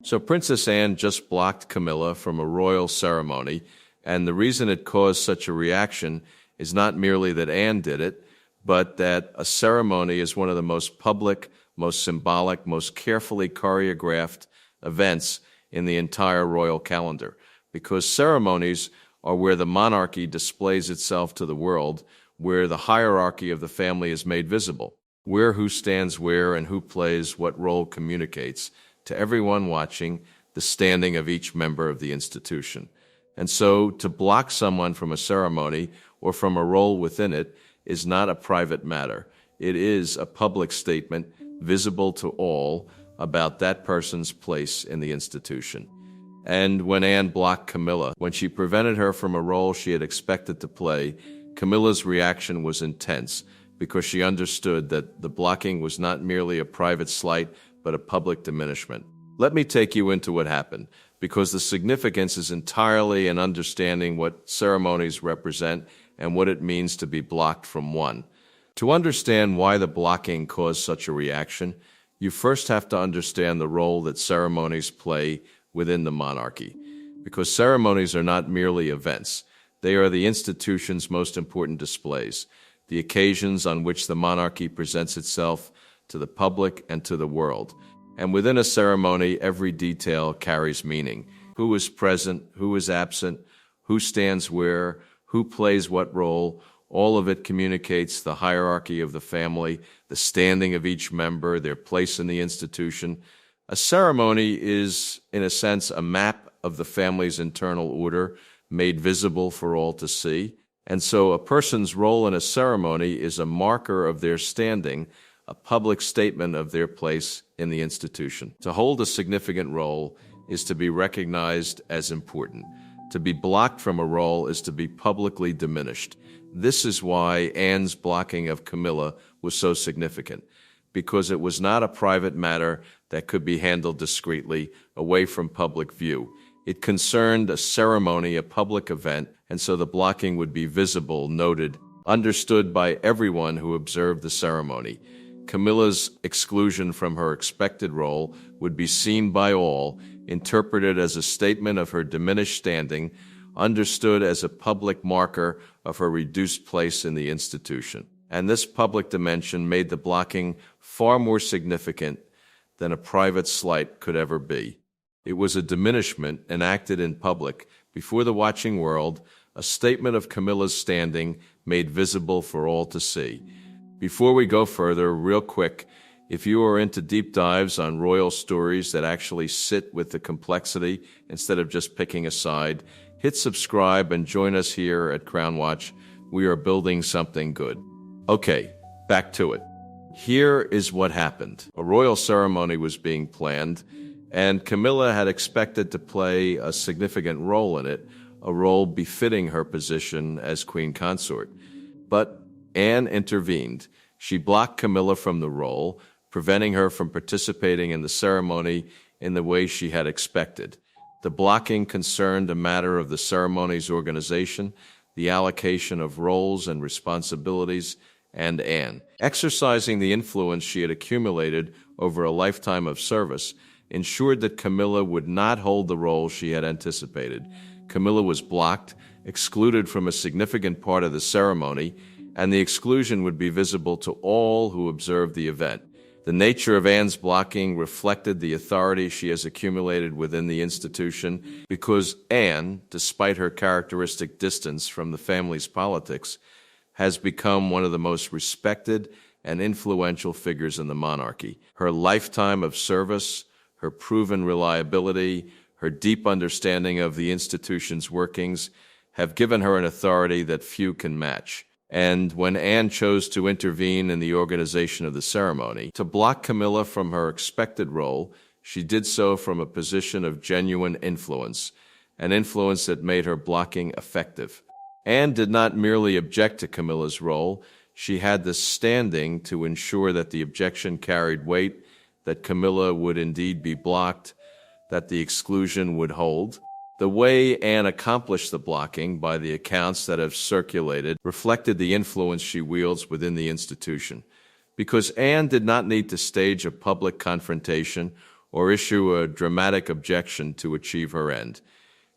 So Princess Anne just blocked Camilla from a royal ceremony, and the reason it caused such a reaction is not merely that Anne did it, but that a ceremony is one of the most public, most symbolic, most carefully choreographed events in the entire royal calendar, because ceremonies are where the monarchy displays itself to the world, where the hierarchy of the family is made visible, where who stands where and who plays what role communicates to everyone watching the standing of each member of the institution. And so to block someone from a ceremony or from a role within it is not a private matter. It is a public statement visible to all about that person's place in the institution. And when Anne blocked Camilla, when she prevented her from a role she had expected to play, Camilla's reaction was intense because she understood that the blocking was not merely a private slight, but a public diminishment. Let me take you into what happened, because the significance is entirely in understanding what ceremonies represent and what it means to be blocked from one. To understand why the blocking caused such a reaction, you first have to understand the role that ceremonies play within the monarchy, because ceremonies are not merely events. They are the institution's most important displays, the occasions on which the monarchy presents itself to the public and to the world. And within a ceremony, every detail carries meaning. Who is present, who is absent, who stands where, who plays what role, all of it communicates the hierarchy of the family, the standing of each member, their place in the institution. A ceremony is, in a sense, a map of the family's internal order made visible for all to see. And so a person's role in a ceremony is a marker of their standing, a public statement of their place in the institution. To hold a significant role is to be recognized as important. To be blocked from a role is to be publicly diminished. This is why Anne's blocking of Camilla was so significant, because it was not a private matter that could be handled discreetly, away from public view. It concerned a ceremony, a public event, and so the blocking would be visible, noted, understood by everyone who observed the ceremony. Camilla's exclusion from her expected role would be seen by all, interpreted as a statement of her diminished standing, understood as a public marker of her reduced place in the institution. And this public dimension made the blocking far more significant than a private slight could ever be. It was a diminishment enacted in public, before the watching world, a statement of Camilla's standing made visible for all to see. Before we go further, real quick, if you are into deep dives on royal stories that actually sit with the complexity instead of just picking a side, hit subscribe and join us here at Crown Watch. We are building something good. Okay, back to it. Here is what happened. A royal ceremony was being planned, and Camilla had expected to play a significant role in it, a role befitting her position as queen consort. But Anne intervened. She blocked Camilla from the role, preventing her from participating in the ceremony in the way she had expected. The blocking concerned a matter of the ceremony's organization, the allocation of roles and responsibilities, and Anne. Exercising the influence she had accumulated over a lifetime of service ensured that Camilla would not hold the role she had anticipated. Camilla was blocked, excluded from a significant part of the ceremony, and the exclusion would be visible to all who observed the event. The nature of Anne's blocking reflected the authority she has accumulated within the institution, because Anne, despite her characteristic distance from the family's politics, has become one of the most respected and influential figures in the monarchy. Her lifetime of service, her proven reliability, her deep understanding of the institution's workings have given her an authority that few can match. And when Anne chose to intervene in the organization of the ceremony, to block Camilla from her expected role, she did so from a position of genuine influence, an influence that made her blocking effective. Anne did not merely object to Camilla's role, she had the standing to ensure that the objection carried weight, that Camilla would indeed be blocked, that the exclusion would hold. The way Anne accomplished the blocking, by the accounts that have circulated, reflected the influence she wields within the institution. Because Anne did not need to stage a public confrontation or issue a dramatic objection to achieve her end.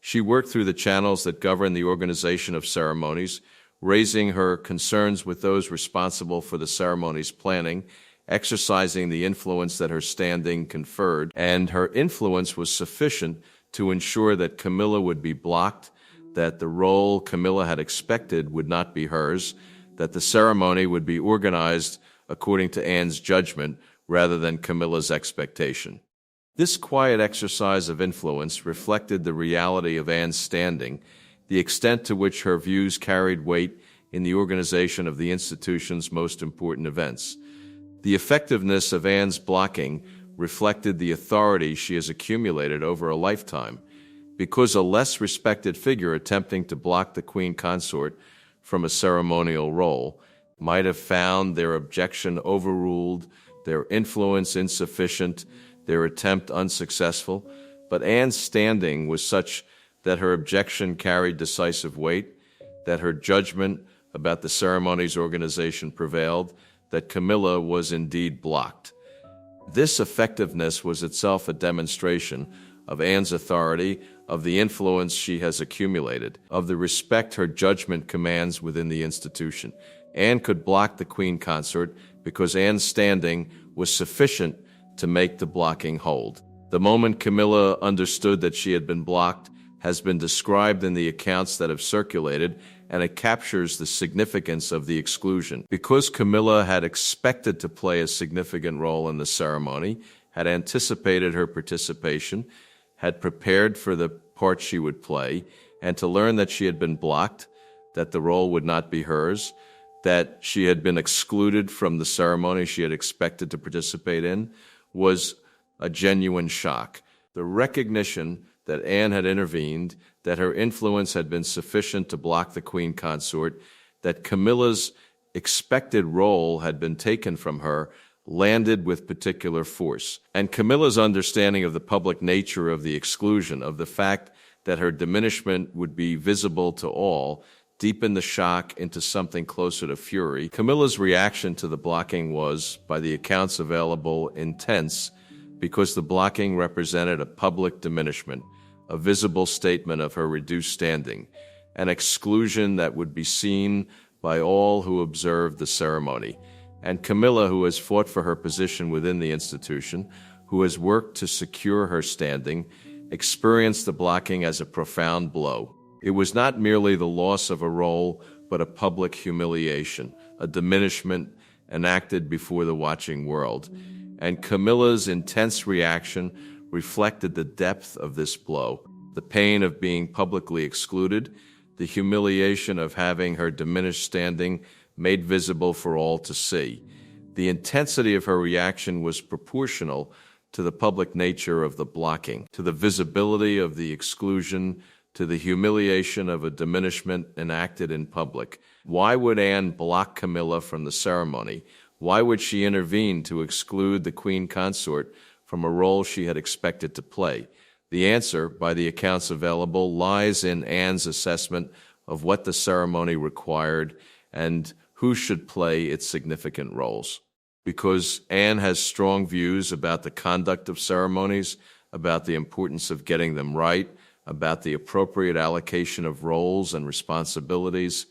She worked through the channels that govern the organization of ceremonies, raising her concerns with those responsible for the ceremony's planning, exercising the influence that her standing conferred, and her influence was sufficient to ensure that Camilla would be blocked, that the role Camilla had expected would not be hers, that the ceremony would be organized according to Anne's judgment rather than Camilla's expectation. This quiet exercise of influence reflected the reality of Anne's standing, the extent to which her views carried weight in the organization of the institution's most important events. The effectiveness of Anne's blocking reflected the authority she has accumulated over a lifetime, because a less respected figure attempting to block the queen consort from a ceremonial role might have found their objection overruled, their influence insufficient, their attempt unsuccessful, but Anne's standing was such that her objection carried decisive weight, that her judgment about the ceremony's organization prevailed, that Camilla was indeed blocked. This effectiveness was itself a demonstration of Anne's authority, of the influence she has accumulated, of the respect her judgment commands within the institution. Anne could block the queen consort because Anne's standing was sufficient to make the blocking hold. The moment Camilla understood that she had been blocked has been described in the accounts that have circulated, and it captures the significance of the exclusion. Because Camilla had expected to play a significant role in the ceremony, had anticipated her participation, had prepared for the part she would play, and to learn that she had been blocked, that the role would not be hers, that she had been excluded from the ceremony she had expected to participate in, was a genuine shock. The recognition that Anne had intervened, that her influence had been sufficient to block the queen consort, that Camilla's expected role had been taken from her, landed with particular force. And Camilla's understanding of the public nature of the exclusion, of the fact that her diminishment would be visible to all, deepened the shock into something closer to fury. Camilla's reaction to the blocking was, by the accounts available, intense, because the blocking represented a public diminishment, a visible statement of her reduced standing, an exclusion that would be seen by all who observed the ceremony. And Camilla, who has fought for her position within the institution, who has worked to secure her standing, experienced the blocking as a profound blow. It was not merely the loss of a role, but a public humiliation, a diminishment enacted before the watching world. And Camilla's intense reaction reflected the depth of this blow, the pain of being publicly excluded, the humiliation of having her diminished standing made visible for all to see. The intensity of her reaction was proportional to the public nature of the blocking, to the visibility of the exclusion, to the humiliation of a diminishment enacted in public. Why would Anne block Camilla from the ceremony? Why would she intervene to exclude the queen consort from a role she had expected to play? The answer, by the accounts available, lies in Anne's assessment of what the ceremony required and who should play its significant roles. Because Anne has strong views about the conduct of ceremonies, about the importance of getting them right, about the appropriate allocation of roles and responsibilities,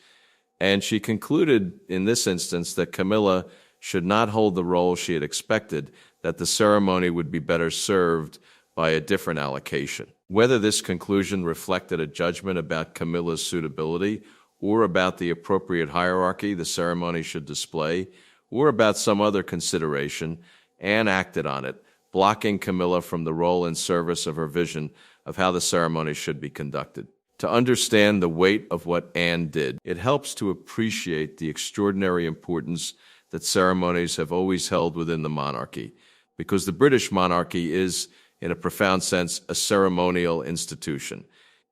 and she concluded in this instance that Camilla should not hold the role she had expected, that the ceremony would be better served by a different allocation. Whether this conclusion reflected a judgment about Camilla's suitability, or about the appropriate hierarchy the ceremony should display, or about some other consideration, Anne acted on it, blocking Camilla from the role and service of her vision of how the ceremony should be conducted. To understand the weight of what Anne did, it helps to appreciate the extraordinary importance that ceremonies have always held within the monarchy, because the British monarchy is, in a profound sense, a ceremonial institution.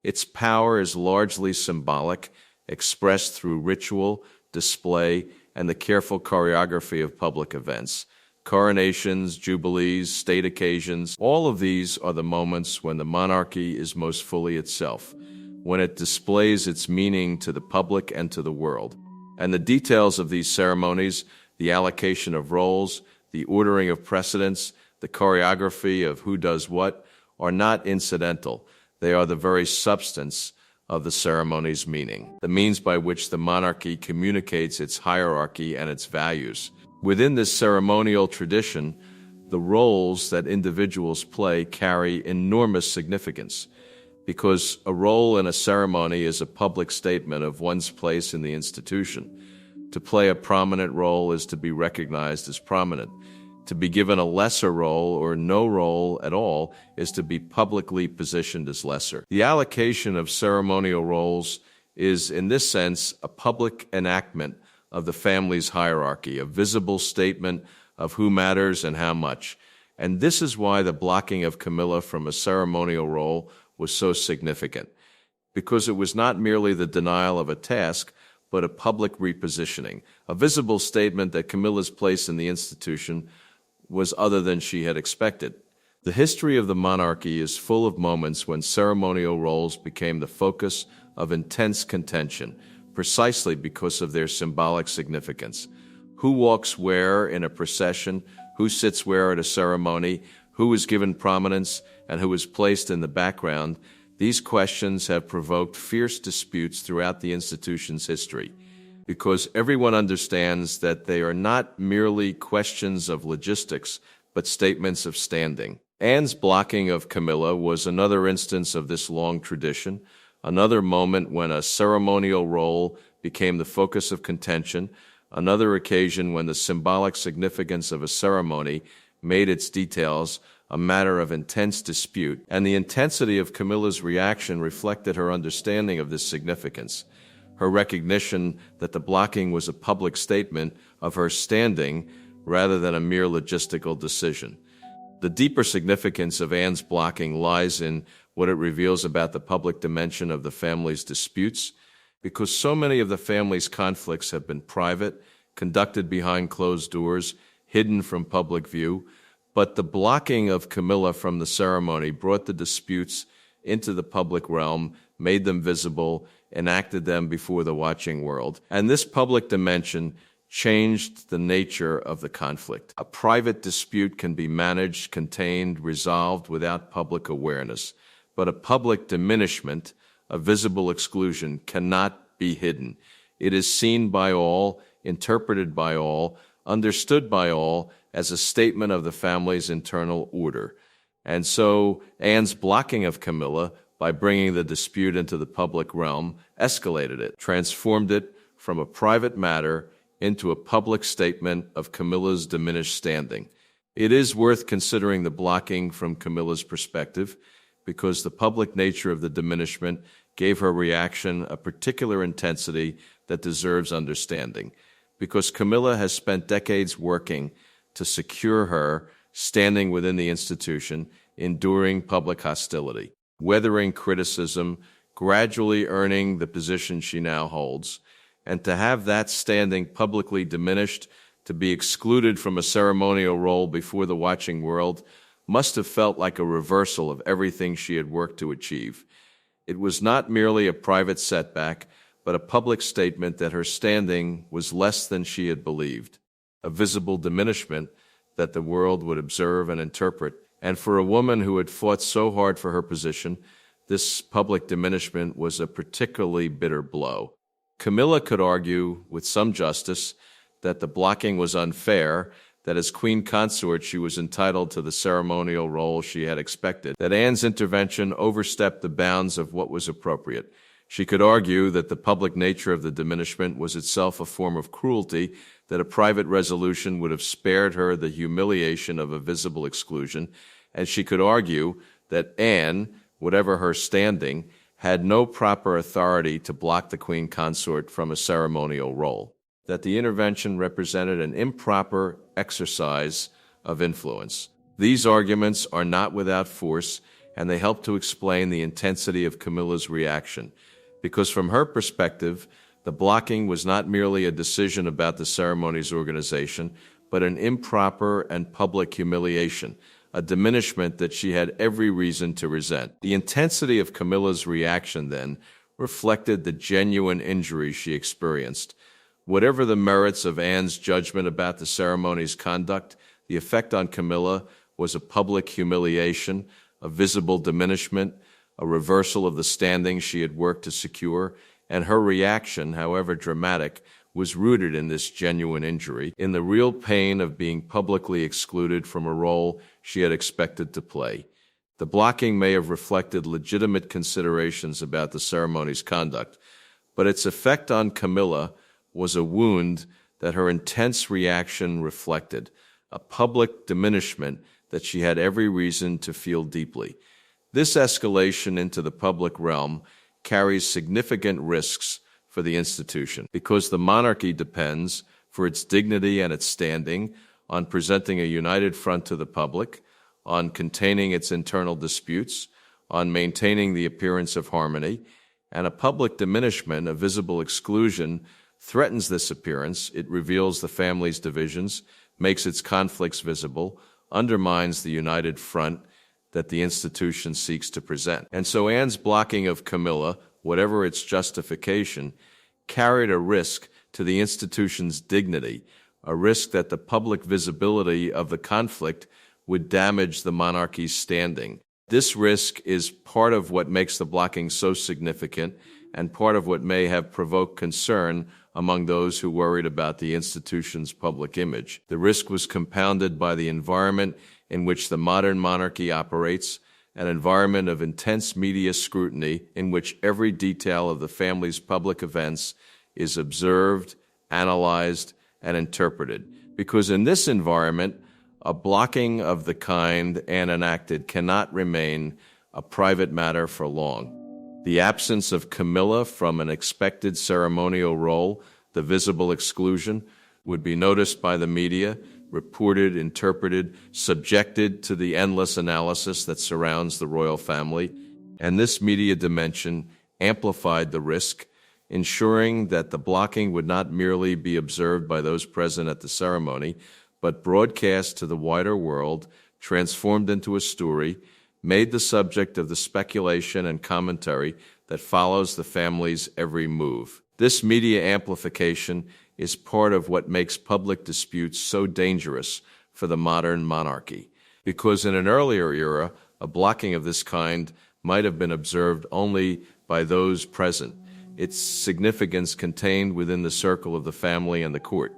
Its power is largely symbolic, expressed through ritual, display, and the careful choreography of public events. Coronations, jubilees, state occasions, all of these are the moments when the monarchy is most fully itself, when it displays its meaning to the public and to the world. And the details of these ceremonies, the allocation of roles, the ordering of precedence, the choreography of who does what, are not incidental. They are the very substance of the ceremony's meaning, the means by which the monarchy communicates its hierarchy and its values. Within this ceremonial tradition, the roles that individuals play carry enormous significance, because a role in a ceremony is a public statement of one's place in the institution. To play a prominent role is to be recognized as prominent. To be given a lesser role or no role at all is to be publicly positioned as lesser. The allocation of ceremonial roles is, in this sense, a public enactment of the family's hierarchy, a visible statement of who matters and how much. And this is why the blocking of Camilla from a ceremonial role was so significant, because it was not merely the denial of a task, but a public repositioning, a visible statement that Camilla's place in the institution was other than she had expected. The history of the monarchy is full of moments when ceremonial roles became the focus of intense contention, precisely because of their symbolic significance. Who walks where in a procession, who sits where at a ceremony, who is given prominence, and who is placed in the background, these questions have provoked fierce disputes throughout the institution's history, because everyone understands that they are not merely questions of logistics, but statements of standing. Anne's blocking of Camilla was another instance of this long tradition, another moment when a ceremonial role became the focus of contention, another occasion when the symbolic significance of a ceremony made its details a matter of intense dispute, and the intensity of Camilla's reaction reflected her understanding of this significance, her recognition that the blocking was a public statement of her standing rather than a mere logistical decision. The deeper significance of Anne's blocking lies in what it reveals about the public dimension of the family's disputes, because so many of the family's conflicts have been private, conducted behind closed doors, hidden from public view. But the blocking of Camilla from the ceremony brought the disputes into the public realm, made them visible, enacted them before the watching world. And this public dimension changed the nature of the conflict. A private dispute can be managed, contained, resolved without public awareness. But a public diminishment, a visible exclusion, cannot be hidden. It is seen by all, interpreted by all, understood by all, as a statement of the family's internal order. And so Anne's blocking of Camilla, by bringing the dispute into the public realm, escalated it, transformed it from a private matter into a public statement of Camilla's diminished standing. It is worth considering the blocking from Camilla's perspective, because the public nature of the diminishment gave her reaction a particular intensity that deserves understanding, because Camilla has spent decades working to secure her standing within the institution, enduring public hostility, weathering criticism, gradually earning the position she now holds, and to have that standing publicly diminished, to be excluded from a ceremonial role before the watching world, must have felt like a reversal of everything she had worked to achieve. It was not merely a private setback, but a public statement that her standing was less than she had believed, a visible diminishment that the world would observe and interpret. And for a woman who had fought so hard for her position, this public diminishment was a particularly bitter blow. Camilla could argue, with some justice, that the blocking was unfair, that as queen consort she was entitled to the ceremonial role she had expected, that Anne's intervention overstepped the bounds of what was appropriate. She could argue that the public nature of the diminishment was itself a form of cruelty, that a private resolution would have spared her the humiliation of a visible exclusion, and she could argue that Anne, whatever her standing, had no proper authority to block the queen consort from a ceremonial role, that the intervention represented an improper exercise of influence. These arguments are not without force, and they help to explain the intensity of Camilla's reaction, because from her perspective, the blocking was not merely a decision about the ceremony's organization, but an improper and public humiliation, a diminishment that she had every reason to resent. The intensity of Camilla's reaction, then, reflected the genuine injury she experienced. Whatever the merits of Anne's judgment about the ceremony's conduct, the effect on Camilla was a public humiliation, a visible diminishment, a reversal of the standing she had worked to secure, and her reaction, however dramatic, was rooted in this genuine injury, in the real pain of being publicly excluded from a role she had expected to play. The blocking may have reflected legitimate considerations about the ceremony's conduct, but its effect on Camilla was a wound that her intense reaction reflected, a public diminishment that she had every reason to feel deeply. This escalation into the public realm carries significant risks for the institution, because the monarchy depends, for its dignity and its standing, on presenting a united front to the public, on containing its internal disputes, on maintaining the appearance of harmony, and a public diminishment, a visible exclusion, threatens this appearance. It reveals the family's divisions, makes its conflicts visible, undermines the united front that the institution seeks to present. And so Anne's blocking of Camilla, whatever its justification, carried a risk to the institution's dignity, a risk that the public visibility of the conflict would damage the monarchy's standing. This risk is part of what makes the blocking so significant and part of what may have provoked concern among those who worried about the institution's public image. The risk was compounded by the environment in which the modern monarchy operates, an environment of intense media scrutiny in which every detail of the family's public events is observed, analyzed, and interpreted. Because in this environment, a blocking of the kind Anne enacted cannot remain a private matter for long. The absence of Camilla from an expected ceremonial role, the visible exclusion, would be noticed by the media, reported, interpreted, subjected to the endless analysis that surrounds the royal family, and this media dimension amplified the risk, ensuring that the blocking would not merely be observed by those present at the ceremony, but broadcast to the wider world, transformed into a story, made the subject of the speculation and commentary that follows the family's every move. This media amplification is part of what makes public disputes so dangerous for the modern monarchy, because in an earlier era, a blocking of this kind might have been observed only by those present, its significance contained within the circle of the family and the court.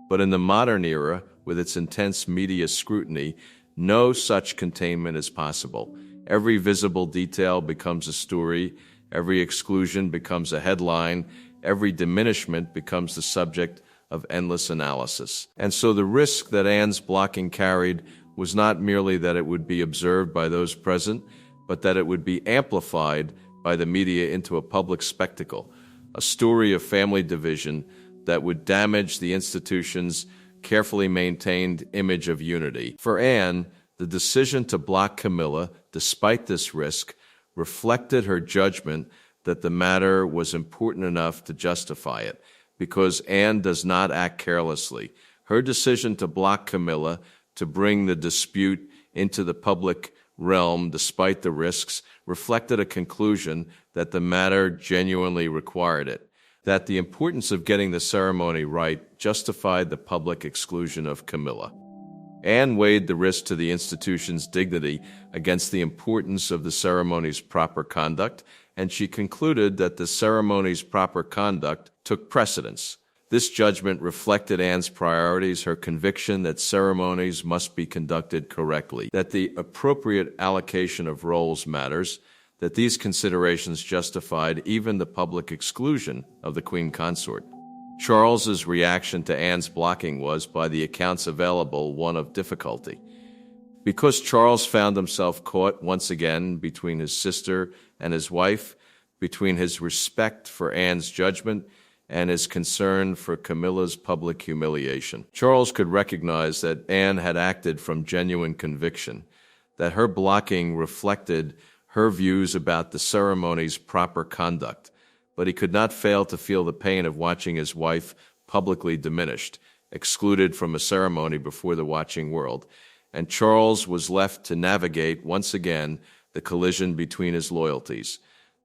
But in the modern era, with its intense media scrutiny, no such containment is possible. Every visible detail becomes a story, every exclusion becomes a headline, every diminishment becomes the subject of endless analysis. And so the risk that Anne's blocking carried was not merely that it would be observed by those present, but that it would be amplified by the media into a public spectacle, a story of family division that would damage the institution's carefully maintained image of unity. For Anne, the decision to block Camilla, despite this risk, reflected her judgment that the matter was important enough to justify it, because Anne does not act carelessly. Her decision to block Camilla, to bring the dispute into the public realm despite the risks, reflected a conclusion that the matter genuinely required it, that the importance of getting the ceremony right justified the public exclusion of Camilla. Anne weighed the risk to the institution's dignity against the importance of the ceremony's proper conduct, and she concluded that the ceremony's proper conduct took precedence. This judgment reflected Anne's priorities, her conviction that ceremonies must be conducted correctly, that the appropriate allocation of roles matters, that these considerations justified even the public exclusion of the Queen Consort. Charles's reaction to Anne's blocking was, by the accounts available, one of difficulty. Because Charles found himself caught once again between his sister and his wife, between his respect for Anne's judgment and his concern for Camilla's public humiliation. Charles could recognize that Anne had acted from genuine conviction, that her blocking reflected her views about the ceremony's proper conduct, but he could not fail to feel the pain of watching his wife publicly diminished, excluded from a ceremony before the watching world, and Charles was left to navigate once again the collision between his loyalties.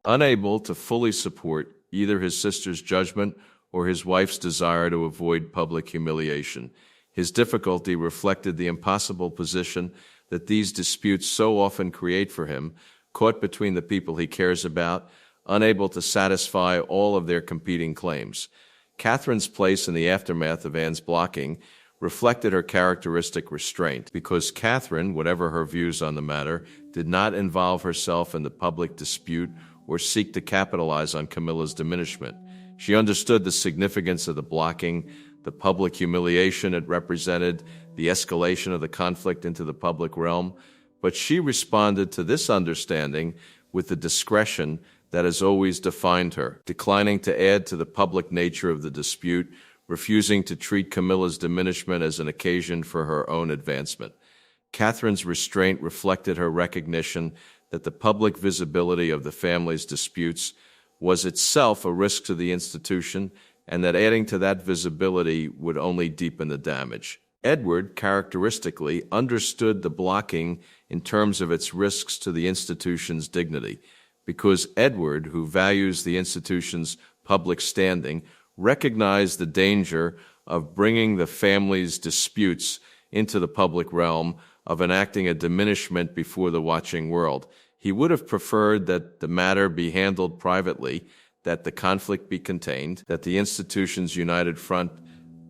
Unable to fully support either his sister's judgment or his wife's desire to avoid public humiliation, his difficulty reflected the impossible position that these disputes so often create for him, caught between the people he cares about, unable to satisfy all of their competing claims. Catherine's place in the aftermath of Anne's blocking reflected her characteristic restraint, because Catherine, whatever her views on the matter, did not involve herself in the public dispute or seek to capitalize on Camilla's diminishment. She understood the significance of the blocking, the public humiliation it represented, the escalation of the conflict into the public realm, but she responded to this understanding with the discretion that has always defined her, declining to add to the public nature of the dispute, refusing to treat Camilla's diminishment as an occasion for her own advancement. Catherine's restraint reflected her recognition that the public visibility of the family's disputes was itself a risk to the institution, and that adding to that visibility would only deepen the damage. Edward, characteristically, understood the blocking in terms of its risks to the institution's dignity, because Edward, who values the institution's public standing, recognized the danger of bringing the family's disputes into the public realm, of enacting a diminishment before the watching world. He would have preferred that the matter be handled privately, that the conflict be contained, that the institution's united front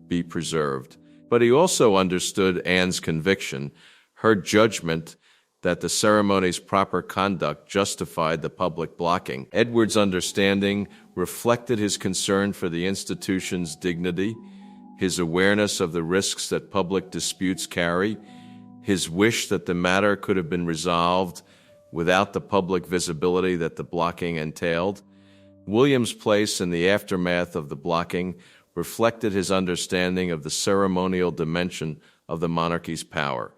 be preserved. But he also understood Anne's conviction, her judgment that the ceremony's proper conduct justified the public blocking. Edward's understanding reflected his concern for the institution's dignity, his awareness of the risks that public disputes carry, his wish that the matter could have been resolved without the public visibility that the blocking entailed. William's place in the aftermath of the blocking reflected his understanding of the ceremonial dimension of the monarchy's power,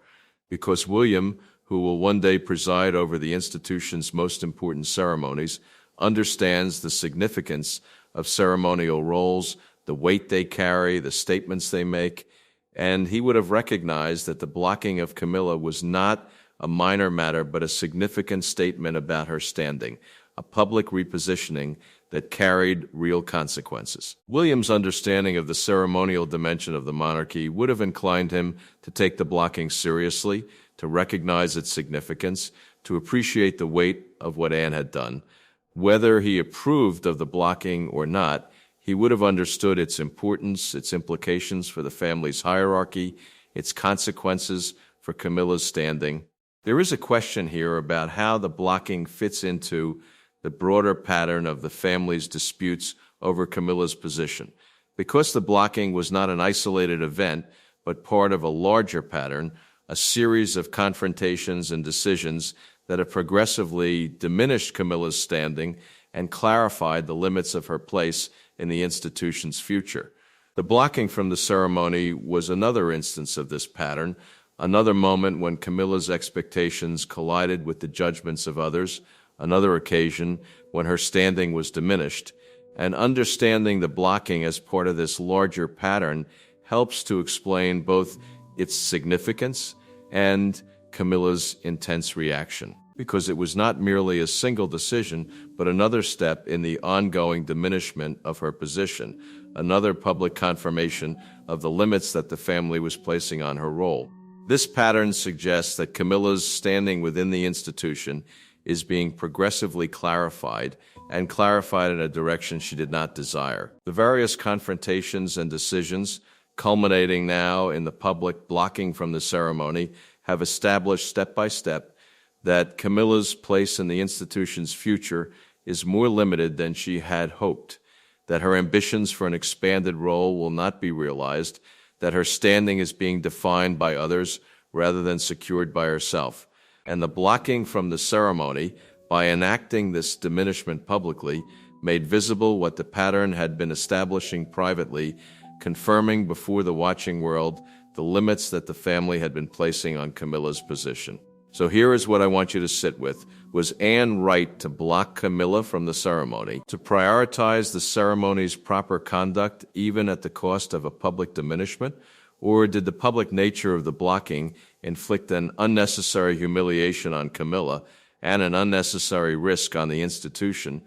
because William, who will one day preside over the institution's most important ceremonies, understands the significance of ceremonial roles, the weight they carry, the statements they make, and he would have recognized that the blocking of Camilla was not a minor matter, but a significant statement about her standing, a public repositioning that carried real consequences. William's understanding of the ceremonial dimension of the monarchy would have inclined him to take the blocking seriously, to recognize its significance, to appreciate the weight of what Anne had done. Whether he approved of the blocking or not, he would have understood its importance, its implications for the family's hierarchy, its consequences for Camilla's standing. There is a question here about how the blocking fits into the broader pattern of the family's disputes over Camilla's position. Because the blocking was not an isolated event, but part of a larger pattern, a series of confrontations and decisions that have progressively diminished Camilla's standing and clarified the limits of her place in the institution's future. The blocking from the ceremony was another instance of this pattern, another moment when Camilla's expectations collided with the judgments of others, another occasion when her standing was diminished. And understanding the blocking as part of this larger pattern helps to explain both its significance and Camilla's intense reaction, because it was not merely a single decision, but another step in the ongoing diminishment of her position, another public confirmation of the limits that the family was placing on her role. This pattern suggests that Camilla's standing within the institution is being progressively clarified, and clarified in a direction she did not desire. The various confrontations and decisions, culminating now in the public blocking from the ceremony, have established step by step that Camilla's place in the institution's future is more limited than she had hoped, that her ambitions for an expanded role will not be realized, that her standing is being defined by others rather than secured by herself. And the blocking from the ceremony, by enacting this diminishment publicly, made visible what the pattern had been establishing privately, confirming before the watching world the limits that the family had been placing on Camilla's position. So here is what I want you to sit with. Was Anne right to block Camilla from the ceremony, to prioritize the ceremony's proper conduct even at the cost of a public diminishment? Or did the public nature of the blocking inflict an unnecessary humiliation on Camilla and an unnecessary risk on the institution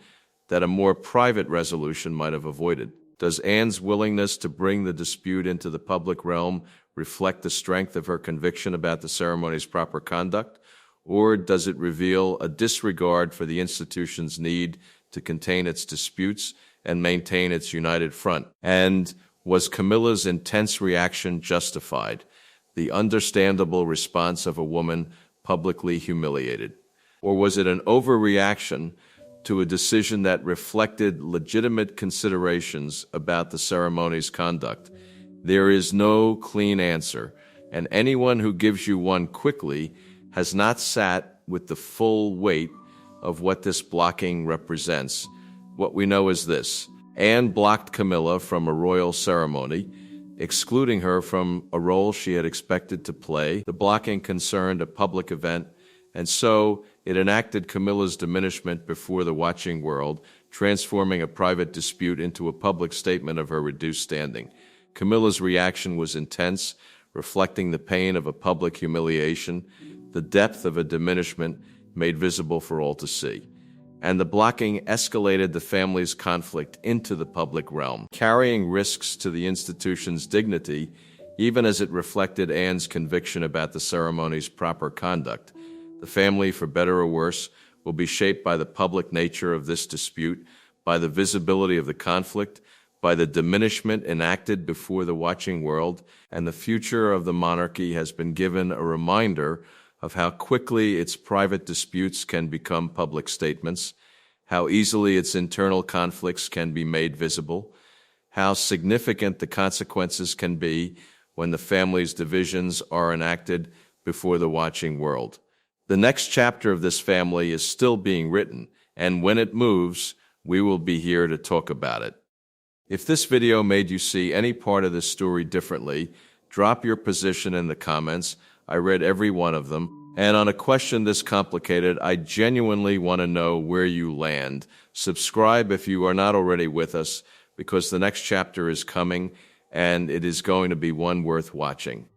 that a more private resolution might have avoided? Does Anne's willingness to bring the dispute into the public realm reflect the strength of her conviction about the ceremony's proper conduct, or does it reveal a disregard for the institution's need to contain its disputes and maintain its united front? And was Camilla's intense reaction justified, the understandable response of a woman publicly humiliated? Or was it an overreaction to a decision that reflected legitimate considerations about the ceremony's conduct? There is no clean answer, and anyone who gives you one quickly has not sat with the full weight of what this blocking represents. What we know is this: Anne blocked Camilla from a royal ceremony, excluding her from a role she had expected to play. The blocking concerned a public event, and so it enacted Camilla's diminishment before the watching world, transforming a private dispute into a public statement of her reduced standing. Camilla's reaction was intense, reflecting the pain of a public humiliation, the depth of a diminishment made visible for all to see. And the blocking escalated the family's conflict into the public realm, carrying risks to the institution's dignity, even as it reflected Anne's conviction about the ceremony's proper conduct. The family, for better or worse, will be shaped by the public nature of this dispute, by the visibility of the conflict, by the diminishment enacted before the watching world, and the future of the monarchy has been given a reminder of how quickly its private disputes can become public statements, how easily its internal conflicts can be made visible, how significant the consequences can be when the family's divisions are enacted before the watching world. The next chapter of this family is still being written, and when it moves, we will be here to talk about it. If this video made you see any part of this story differently, drop your position in the comments. I read every one of them. And on a question this complicated, I genuinely want to know where you land. Subscribe if you are not already with us, because the next chapter is coming, and it is going to be one worth watching.